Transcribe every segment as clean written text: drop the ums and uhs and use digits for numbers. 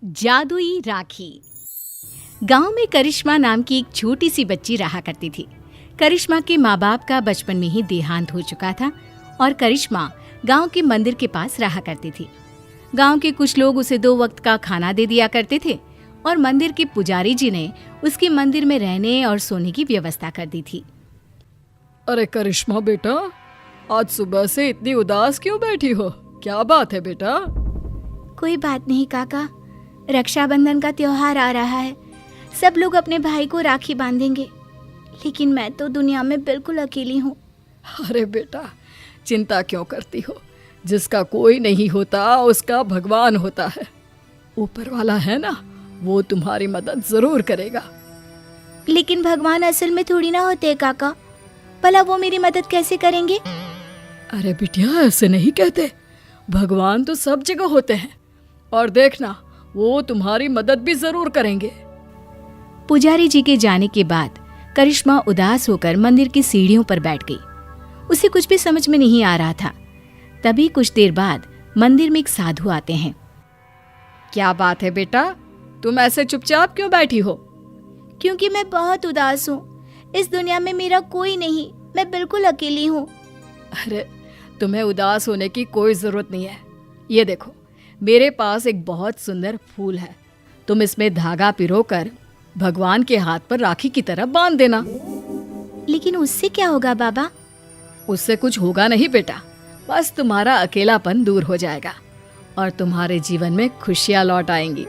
जादुई राखी। गांव में करिश्मा नाम की एक छोटी सी बच्ची रहा करती थी। करिश्मा के माँ बाप का बचपन में ही देहांत हो चुका था और करिश्मा गांव के मंदिर के पास रहा करती थी। गांव के कुछ लोग उसे 2 वक्त का खाना दे दिया करते थे और मंदिर के पुजारी जी ने उसके मंदिर में रहने और सोने की व्यवस्था कर दी थी। अरे करिश्मा बेटा, आज सुबह से इतनी उदास क्यों बैठी हो? क्या बात है बेटा? कोई बात नहीं काका, रक्षाबंधन का त्योहार आ रहा है। सब लोग अपने भाई को राखी बांधेंगे, लेकिन मैं तो दुनिया में बिल्कुल अकेली हूँ। अरे बेटा, चिंता क्यों करती हो? जिसका कोई नहीं होता उसका भगवान होता है। ऊपर वाला है ना, वो तुम्हारी मदद जरूर करेगा। लेकिन भगवान असल में थोड़ी ना होते काका, भला वो मेरी मदद कैसे करेंगे? अरे बिटिया, ऐसे नहीं कहते। भगवान तो सब जगह होते हैं और देखना, वो तुम्हारी मदद भी जरूर करेंगे। पुजारी जी के जाने के बाद करिश्मा उदास होकर मंदिर की सीढ़ियों पर बैठ गई। उसे कुछ भी समझ में नहीं आ रहा था। तभी कुछ देर बाद मंदिर में एक साधु आते हैं। क्या बात है बेटा, तुम ऐसे चुपचाप क्यों बैठी हो? क्योंकि मैं बहुत उदास हूँ। इस दुनिया में मेरा कोई नहीं, मैं बिल्कुल अकेली हूँ। अरे, तुम्हें उदास होने की कोई जरूरत नहीं है। ये देखो, मेरे पास एक बहुत सुंदर फूल है। तुम इसमें धागा पिरोकर भगवान के हाथ पर राखी की तरह बांध देना। लेकिन उससे क्या होगा बाबा? उससे कुछ होगा नहीं बेटा, बस तुम्हारा अकेलापन दूर हो जाएगा और तुम्हारे जीवन में खुशियाँ लौट आएंगी।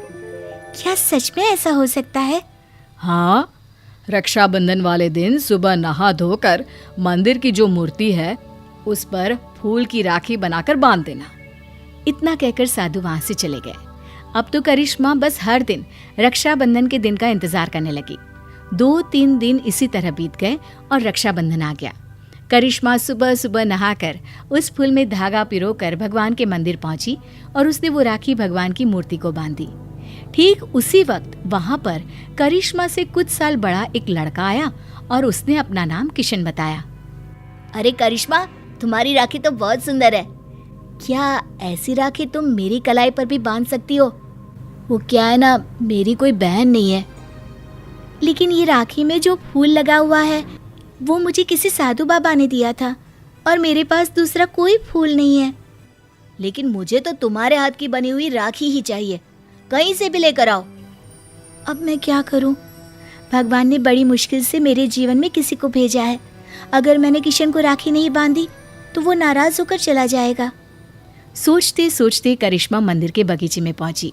क्या सच में ऐसा हो सकता है? हाँ, रक्षाबंधन वाले दिन सुबह नहा धोकर मंदिर की जो मूर्ति है उस पर फूल की राखी बनाकर बांध देना। इतना कहकर साधु वहां से चले गए। अब तो करिश्मा बस हर दिन रक्षाबंधन के दिन का इंतजार करने लगी। 2-3 दिन इसी तरह बीत गए और रक्षाबंधन आ गया। करिश्मा सुबह सुबह नहाकर उस फूल में धागा पिरोकर भगवान के मंदिर पहुंची और उसने वो राखी भगवान की मूर्ति को बांधी। ठीक उसी वक्त वहां पर करिश्मा से कुछ साल बड़ा एक लड़का आया और उसने अपना नाम किशन बताया। अरे करिश्मा, तुम्हारी राखी तो बहुत सुंदर है। क्या ऐसी राखी तुम मेरी कलाई पर भी बांध सकती हो? वो क्या है ना, मेरी कोई बहन नहीं है। लेकिन ये राखी में जो फूल लगा हुआ है वो मुझे किसी साधु बाबा ने दिया था और मेरे पास दूसरा कोई फूल नहीं है। लेकिन मुझे तो तुम्हारे हाथ की बनी हुई राखी ही चाहिए, कहीं से भी लेकर आओ। अब मैं क्या करूं? भगवान ने बड़ी मुश्किल से मेरे जीवन में किसी को भेजा है। अगर मैंने किशन को राखी नहीं बांधी तो वो नाराज होकर चला जाएगा। सोचते सोचते करिश्मा मंदिर के बगीचे में पहुंची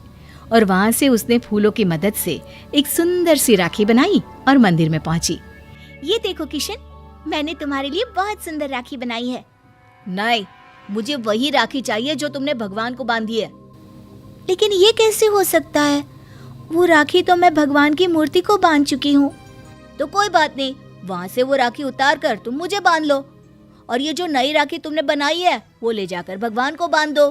और वहां से उसने फूलों की मदद से एक सुंदर सी राखी बनाई और मंदिर में पहुंची। ये देखो किशन, मैंने तुम्हारे लिए बहुत सुंदर राखी बनाई है। नहीं, मुझे वही राखी चाहिए जो तुमने भगवान को बांधी है। लेकिन ये कैसे हो सकता है? वो राखी तो मैं भगवान की मूर्ति को बांध चुकी हूँ। तो कोई बात नहीं, वहाँ से वो राखी उतार कर तुम मुझे बांध लो और ये जो नई राखी तुमने बनाई है वो ले जाकर भगवान को बांध दो।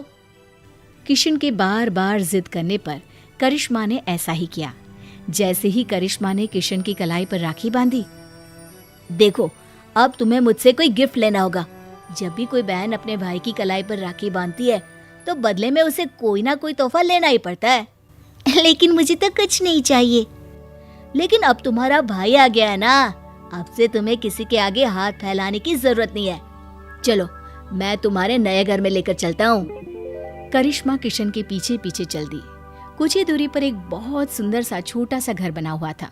किशन के बार बार जिद करने पर करिश्मा ने ऐसा ही किया। जैसे ही करिश्मा ने किशन की कलाई पर राखी बांधी, देखो, अब तुम्हें मुझसे कोई गिफ्ट लेना होगा। जब भी कोई बहन अपने भाई की कलाई पर राखी बांधती है तो बदले में उसे कोई ना कोई तोहफा लेना ही पड़ता है। लेकिन मुझे तो कुछ नहीं चाहिए। लेकिन अब तुम्हारा भाई आ गया है ना, अब से तुम्हें किसी के आगे हाथ फैलाने की जरूरत नहीं है। चलो, मैं तुम्हारे नए घर में लेकर चलता हूँ। करिश्मा किशन के पीछे पीछे चल दी। कुछ ही दूरी पर एक बहुत सुंदर सा छोटा सा घर बना हुआ था।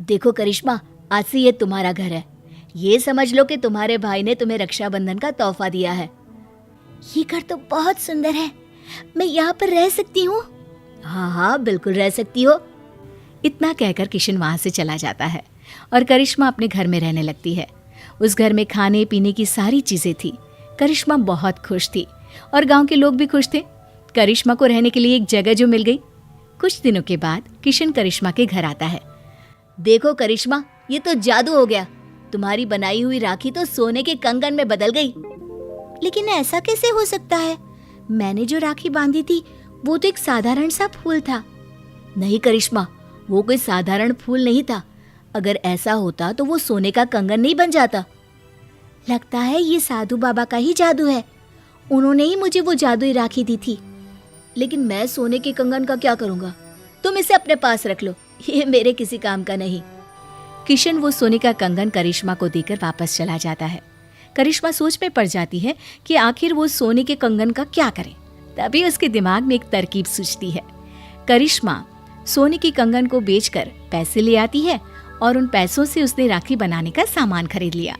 देखो करिश्मा, आज से ये तुम्हारा घर है। ये समझ लो कि तुम्हारे भाई ने तुम्हें रक्षाबंधन का तोहफा दिया है। ये घर तो बहुत सुंदर है, मैं यहाँ पर रह सकती हूँ? हाँ हाँ, बिल्कुल रह सकती हो। इतना कहकर किशन वहां से चला जाता है और करिश्मा अपने घर में रहने लगती है। उस घर में खाने पीने की सारी चीजें थी। करिश्मा बहुत खुश थी और गांव के लोग भी खुश थे। करिश्मा को रहने के लिए एक जगह जो मिल गई। कुछ दिनों के बाद किशन करिश्मा के घर आता है। देखो करिश्मा, ये तो जादू हो गया। तुम्हारी बनाई हुई राखी तो सोने के कंगन में बदल गई। लेकिन ऐसा कैसे हो सकता है? मैंने जो राखी बांधी थी वो तो एक साधारण सा फूल था। नहीं करिश्मा, वो कोई साधारण फूल नहीं था। अगर ऐसा होता तो वो सोने का कंगन नहीं बन जाता। लगता है ये साधु बाबा का ही जादू है। उन्होंने ही मुझे वो जादुई राखी दी थी। लेकिन मैं सोने के कंगन का क्या करूंगा? तुम इसे अपने पास रख लो, ये मेरे किसी काम का नहीं। किशन वो सोने का कंगन करिश्मा को देकर वापस चला जाता है। करिश्मा सोच में पड़ जाती है कि आखिर वो सोने के कंगन का क्या करे। तभी उसके दिमाग में एक तरकीब सूझती है। करिश्मा सोने की कंगन को बेचकर पैसे ले आती है और उन पैसों से उसने राखी बनाने का सामान खरीद लिया।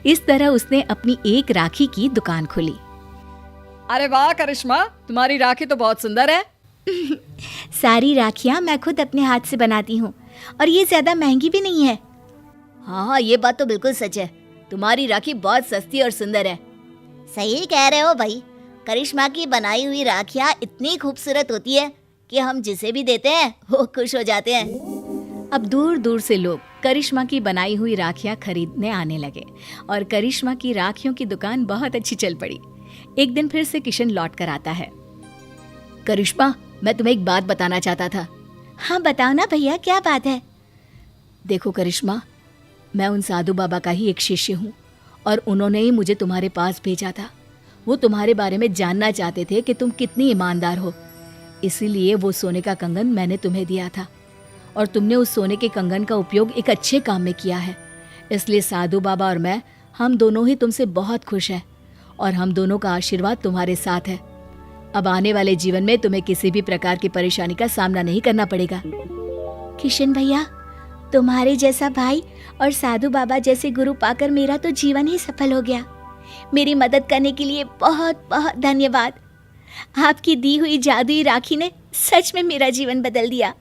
इस तरह उसने अपनी एक राखी की दुकान खोली। अरे वाह करिश्मा, तुम्हारी राखी तो बहुत सुंदर है। सारी राखियां मैं खुद अपने हाथ से बनाती हूँ और ये ज्यादा महंगी भी नहीं है। हाँ, ये बात तो बिल्कुल सच है। तुम्हारी राखी बहुत सस्ती और सुंदर है। सही कह रहे हो भाई। करिश्मा की बनाई हुई राखियां इतनी खूबसूरत होती है कि हम जिसे भी देते हैं वो खुश हो जाते हैं। अब दूर दूर से लोग करिश्मा की बनाई हुई राखियां खरीदने आने लगे और करिश्मा की राखियों की दुकान बहुत अच्छी चल पड़ी। एक दिन फिर से किशन लौट कर आता है। करिश्मा, मैं तुम्हें एक बात बताना चाहता था। हाँ बताओ ना भैया, क्या बात है? देखो करिश्मा, मैं उन साधु बाबा का ही एक शिष्य हूँ और उन्होंने ही मुझे तुम्हारे पास भेजा था। वो तुम्हारे बारे में जानना चाहते थे कि तुम कितनी ईमानदार हो, इसीलिए वो सोने का कंगन मैंने तुम्हें दिया था और तुमने उस सोने के कंगन का उपयोग एक अच्छे काम में किया है। इसलिए साधु बाबा और मैं, हम दोनों ही तुमसे बहुत खुश हैं और हम दोनों का आशीर्वाद तुम्हारे साथ है। अब आने वाले जीवन में तुम्हें किसी भी प्रकार की परेशानी का सामना नहीं करना पड़ेगा। किशन भैया, तुम्हारे जैसा भाई और साधु बाबा जैसे गुरु पाकर मेरा तो जीवन ही सफल हो गया। मेरी मदद करने के लिए बहुत बहुत धन्यवाद। आपकी दी हुई जादुई राखी ने सच में मेरा जीवन बदल दिया।